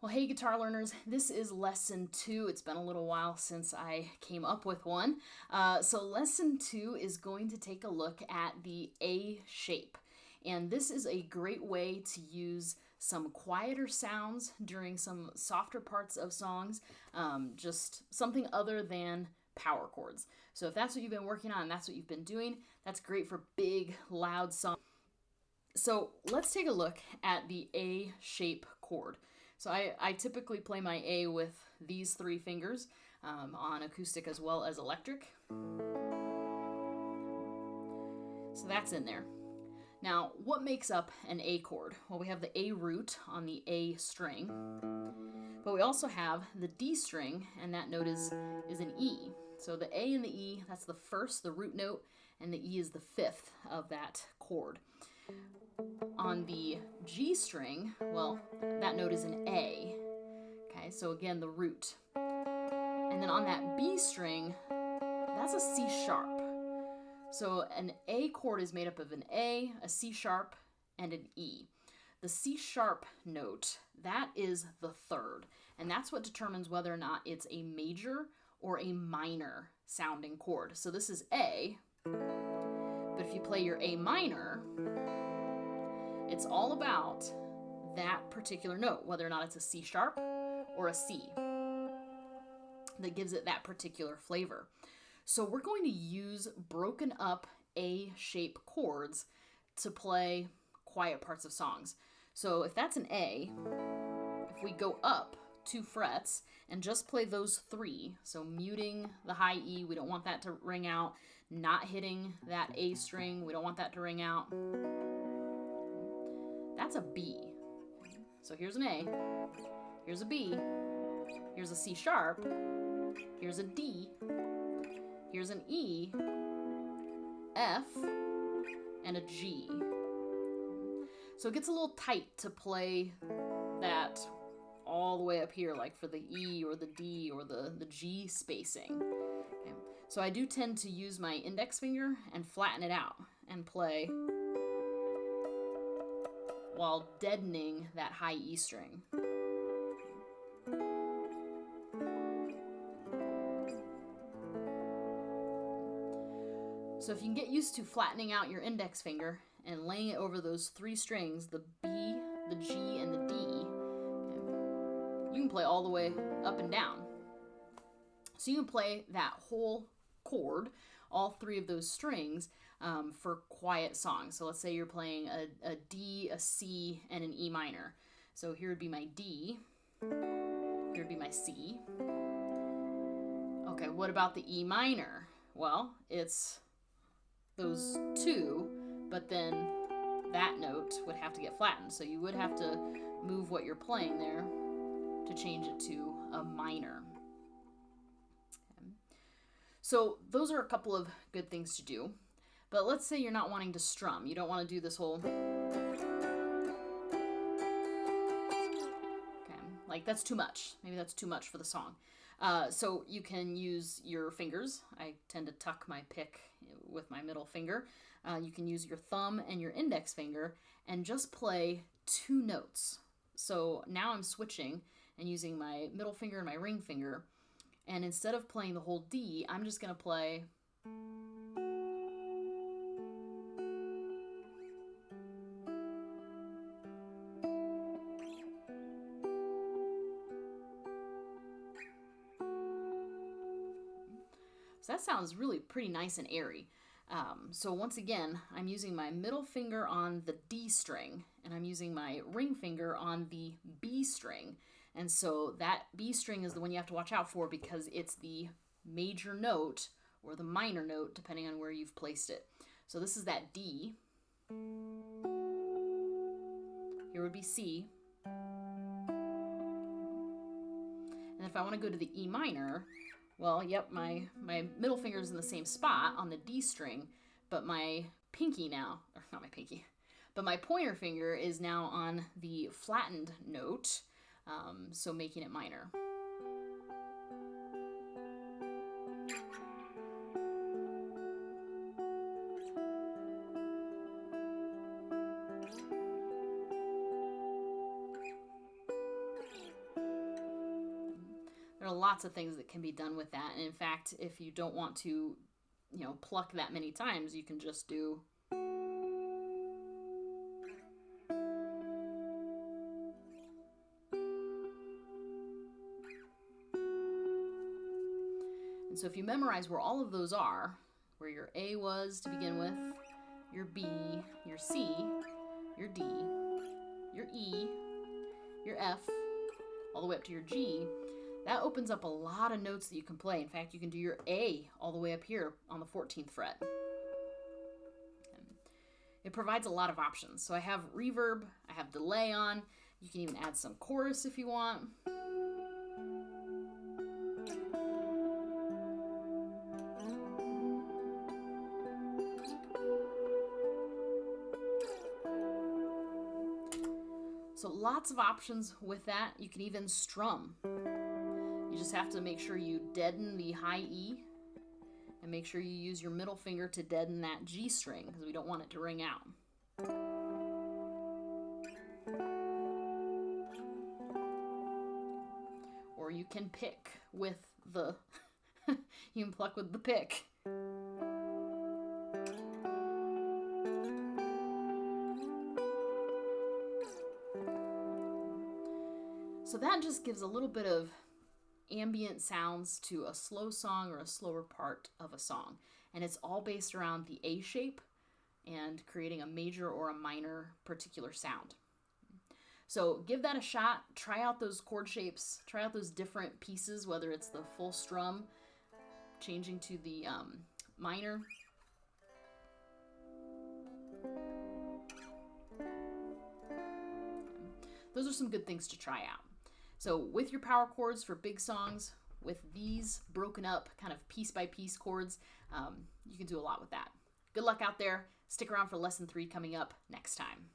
Well, hey, guitar learners, this is lesson 2. It's been a little while since I came up with one. So lesson 2 is going to take a look at the A shape. And this is a great way to use some quieter sounds during some softer parts of songs, just something other than power chords. So if that's what you've been working on and that's what you've been doing, that's great for big, loud songs. So let's take a look at the A shape chord. So I typically play my A with these 3 fingers on acoustic as well as electric. So that's in there. Now, what makes up an A chord? Well, we have the A root on the A string, but we also have the D string, and that note is an E. So the A and the E, that's the first, the root note, and the E is the 5th of that chord. On the G string, well, that note is an A. Okay, so again, the root. And then on that B string, that's a C sharp. So an A chord is made up of an A, a C sharp, and an E. The C sharp note, that is the 3rd, and that's what determines whether or not it's a major or a minor sounding chord. So this is A, but if you play your A minor, it's all about that particular note, whether or not it's a C sharp or a C, that gives it that particular flavor. So we're going to use broken up A shape chords to play quiet parts of songs. So if that's an A, if we go up 2 frets and just play those 3, so muting the high E, we don't want that to ring out, not hitting that A string, we don't want that to ring out. That's a B. So here's an A, here's a B, here's a C sharp, here's a D, here's an E, F, and a G. So it gets a little tight to play that all the way up here, like for the E or the D or the G spacing. Okay. So I do tend to use my index finger and flatten it out and play while deadening that high E string. So if you can get used to flattening out your index finger and laying it over those 3 strings, the B, the G, and the D, okay, you can play all the way up and down. So you can play that whole chord, all 3 of those strings, for quiet songs. So let's say you're playing a D, a C, and an E minor. So here would be my D, here would be my C. Okay, what about the E minor? Well, it's those 2, but then that note would have to get flattened. So you would have to move what you're playing there to change it to a minor. Okay. So those are a couple of good things to do. But let's say you're not wanting to strum. You don't want to do this whole... Okay, like that's too much. Maybe that's too much for the song. So you can use your fingers. I tend to tuck my pick with my middle finger. You can use your thumb and your index finger and just play 2 notes. So now I'm switching and using my middle finger and my ring finger. And instead of playing the whole D, I'm just going to play... So that sounds really pretty nice and airy. So once again, I'm using my middle finger on the D string, and I'm using my ring finger on the B string. And so that B string is the one you have to watch out for because it's the major note or the minor note, depending on where you've placed it. So this is that D. Here would be C. And if I want to go to the E minor, well, yep, my middle finger is in the same spot on the D string, but my pinky now, or not my pinky, but my pointer finger is now on the flattened note, so making it minor. There are lots of things that can be done with that. And in fact, if you don't want to, pluck that many times, you can just do. And so if you memorize where all of those are, where your A was to begin with, your B, your C, your D, your E, your F, all the way up to your G, that opens up a lot of notes that you can play. In fact, you can do your A all the way up here on the 14th fret. It provides a lot of options. So I have reverb, I have delay on. You can even add some chorus if you want. So lots of options with that. You can even strum. You just have to make sure you deaden the high E and make sure you use your middle finger to deaden that G string because we don't want it to ring out. Or you can pick with the, you can pluck with the pick. So that just gives a little bit of ambient sounds to a slow song or a slower part of a song. And it's all based around the A shape and creating a major or a minor particular sound. So give that a shot. Try out those chord shapes. Try out those different pieces, whether it's the full strum, changing to the minor. Those are some good things to try out. So with your power chords for big songs, with these broken up kind of piece by piece chords, you can do a lot with that. Good luck out there. Stick around for lesson 3 coming up next time.